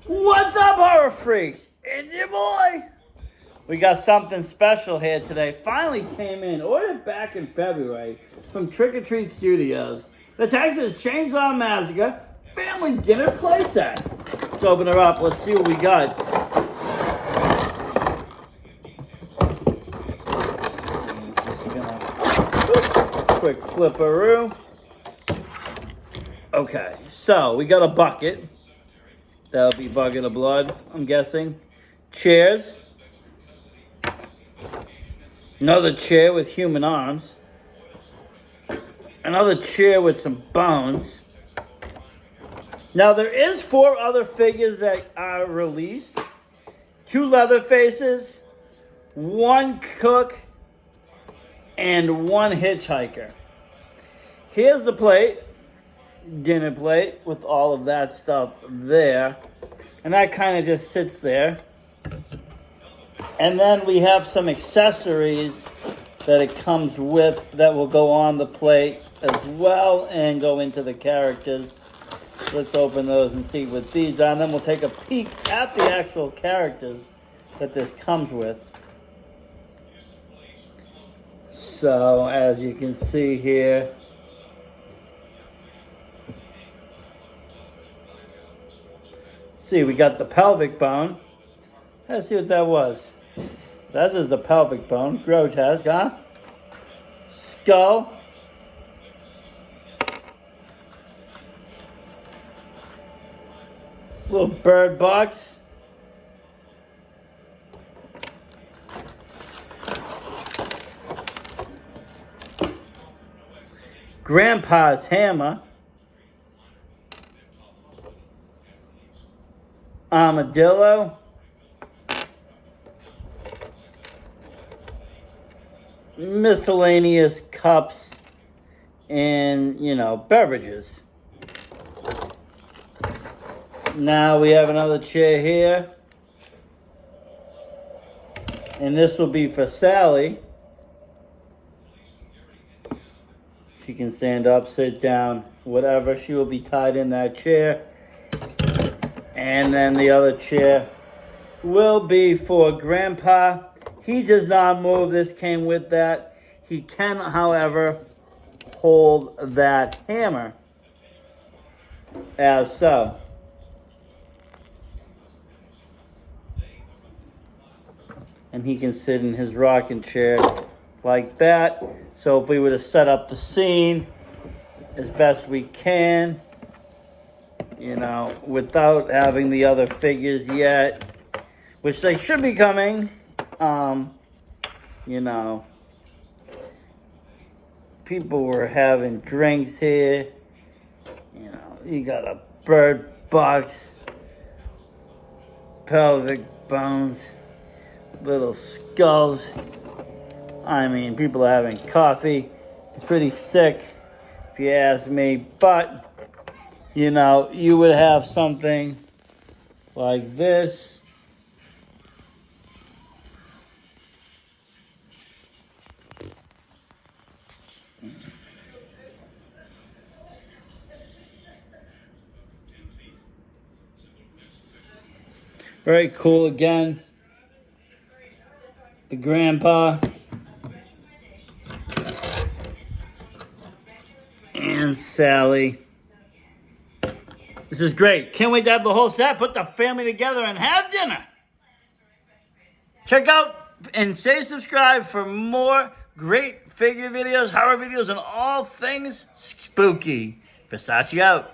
What's up, horror freaks? It's your boy. We got something special here today. Finally came in, ordered back in February from Trick or Treat Studios. The Texas Chainsaw Massacre Family Dinner Playset. Let's open her up. Let's see what we got. Quick flipperoo. Okay, so we got a bucket. That'll be bucket of blood, I'm guessing. Chairs. Another chair with human arms. Another chair with some bones. Now there is 4 other figures that are released. 2 Leatherfaces, 1 cook, and 1 hitchhiker. Here's the plate. Dinner plate with all of that stuff there. And that kind of just sits there. And then we have some accessories that it comes with that will go on the plate as well and go into the characters. Let's open those and see what these are. And then we'll take a peek at the actual characters that this comes with. So, as you can see here, we got the pelvic bone. Let's see what that was. That is the pelvic bone. Grotesque, huh? Skull. Little bird box. Grandpa's hammer. Armadillo. Miscellaneous cups and, beverages. Now we have another chair here. And this will be for Sally. She can stand up, sit down, whatever. She will be tied in that chair. And then the other chair will be for Grandpa. He does not move. This came with that. He can, however, hold that hammer as so. And he can sit in his rocking chair like that. So if we were to set up the scene as best we can, without having the other figures yet, which they should be coming. People were having drinks here. You got a bird box, pelvic bones, little skulls. I mean, people are having coffee. It's pretty sick, if you ask me. But, you would have something like this. Very cool again. The grandpa. And Sally. This is great. Can't wait to have the whole set. Put the family together and have dinner. Check out and stay subscribed for more great figure videos, horror videos, and all things spooky. Massace out.